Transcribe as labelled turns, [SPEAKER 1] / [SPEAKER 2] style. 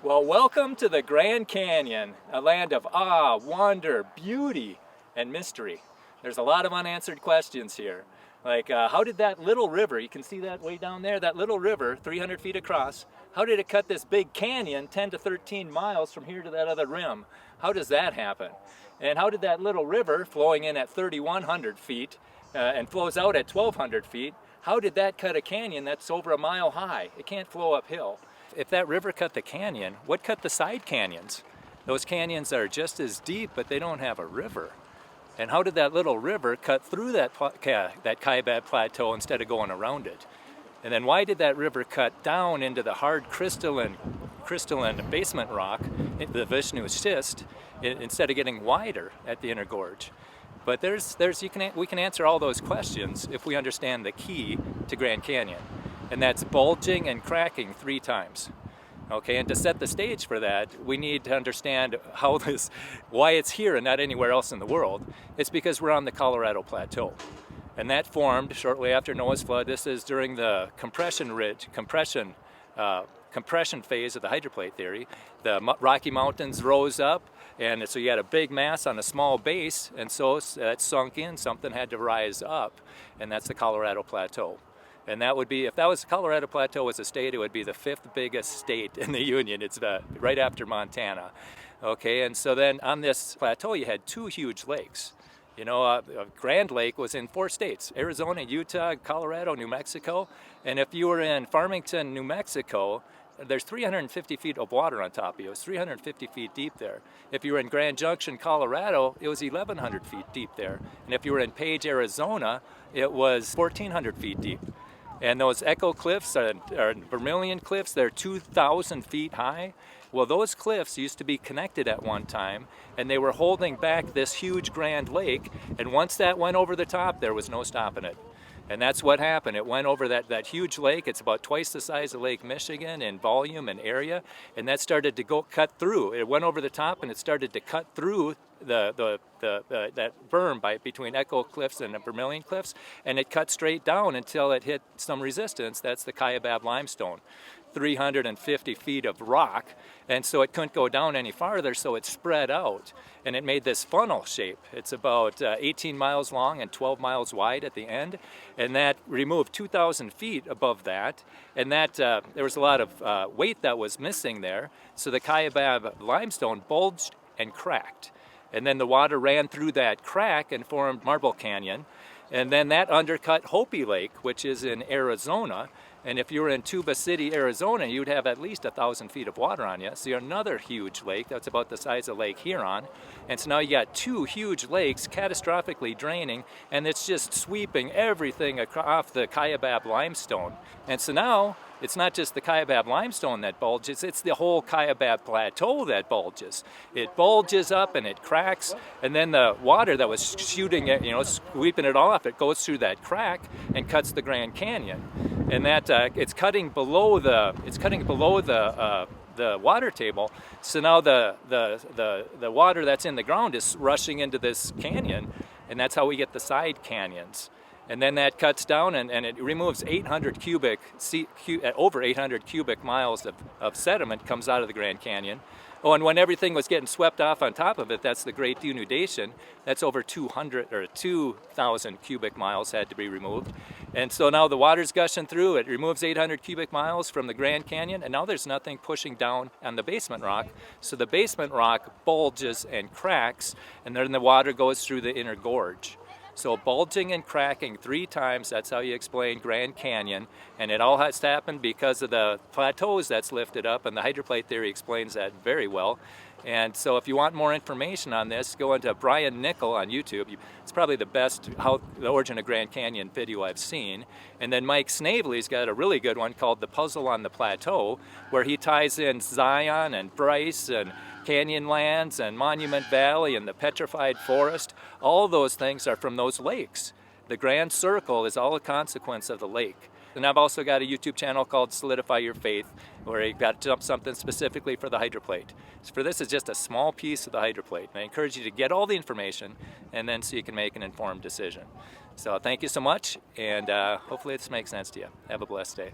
[SPEAKER 1] Well, welcome to the Grand Canyon, a land of awe, wonder, beauty, and mystery. There's a lot of unanswered questions here. Like, how did that little river, you can see that way down there, that little river, 300 feet across, how did it cut this big canyon 10 to 13 miles from here to that other rim? How does that happen? And how did that little river, flowing in at 3,100 feet and flows out at 1,200 feet, how did that cut a canyon that's over a mile high? It can't flow uphill. If that river cut the canyon, what cut the side canyons? Those canyons are just as deep, but they don't have a river. And how did that little river cut through that Kaibab Plateau instead of going around it? And then why did that river cut down into the hard crystalline basement rock, the Vishnu schist, instead of getting wider at the Inner Gorge? But we can answer all those questions if we understand the key to Grand Canyon, and that's bulging and cracking 3 times. Okay, and to set the stage for that, we need to understand why it's here and not anywhere else in the world. It's because we're on the Colorado Plateau. And that formed shortly after Noah's flood. This is during the compression phase of the hydroplate theory. The Rocky Mountains rose up, and so you had a big mass on a small base, and so that sunk in, something had to rise up, and that's the Colorado Plateau. And that would be, if that was Colorado Plateau was a state, it would be the 5th biggest state in the Union. It's right after Montana. Okay, and so then on this plateau you had 2 huge lakes. You know, Grand Lake was in 4 states: Arizona, Utah, Colorado, New Mexico. And if you were in Farmington, New Mexico, there's 350 feet of water on top of you. It was 350 feet deep there. If you were in Grand Junction, Colorado, it was 1,100 feet deep there. And if you were in Page, Arizona, it was 1,400 feet deep. And those Echo Cliffs or Vermilion Cliffs, they're 2,000 feet high. Well, those cliffs used to be connected at one time, and they were holding back this huge Grand Lake, and once that went over the top, there was no stopping it. And that's what happened. It went over that huge lake. It's about twice the size of Lake Michigan in volume and area, and that started to cut through. It went over the top, and it started to cut through that berm between Echo Cliffs and the Vermilion Cliffs, and it cut straight down until it hit some resistance. That's the Kaibab limestone. 350 feet of rock, and so it couldn't go down any farther, so it spread out, and it made this funnel shape. It's about 18 miles long and 12 miles wide at the end, and that removed 2,000 feet above that, and that there was a lot of weight that was missing there, so the Kaibab limestone bulged and cracked, and then the water ran through that crack and formed Marble Canyon, and then that undercut Hopi Lake, which is in Arizona. And if you were in Tuba City, Arizona, you'd have at least 1,000 feet of water on you. So you're another huge lake that's about the size of Lake Huron. And so now you got 2 huge lakes catastrophically draining, and it's just sweeping everything off the Kaibab limestone. And so now it's not just the Kaibab limestone that bulges, it's the whole Kaibab Plateau that bulges. It bulges up and it cracks, and then the water that was shooting it, sweeping it off, it goes through that crack and cuts the Grand Canyon. And that it's cutting below the water table. So now the water that's in the ground is rushing into this canyon, and that's how we get the side canyons. And then that cuts down and it removes over 800 cubic miles of sediment comes out of the Grand Canyon. Oh, and when everything was getting swept off on top of it, that's the Great Denudation. That's over 2,000 cubic miles had to be removed. And so now the water's gushing through. It removes 800 cubic miles from the Grand Canyon, and now there's nothing pushing down on the basement rock. So the basement rock bulges and cracks, and then the water goes through the Inner Gorge. So bulging and cracking 3 times, that's how you explain Grand Canyon. And it all has happened because of the plateaus that's lifted up, and the hydroplate theory explains that very well. And so if you want more information on this, go into Brian Nickel on YouTube. It's probably the best the origin of Grand Canyon video I've seen. And then Mike Snavely's got a really good one called The Puzzle on the Plateau, where he ties in Zion and Bryce and Canyonlands and Monument Valley and the Petrified Forest. All those things are from those lakes. The Grand Circle is all a consequence of the lake. And I've also got a YouTube channel called Solidify Your Faith, where you've got to dump something specifically for the hydroplate. So for this is just a small piece of the hydroplate. And I encourage you to get all the information, and then so you can make an informed decision. So thank you so much, and hopefully this makes sense to you. Have a blessed day.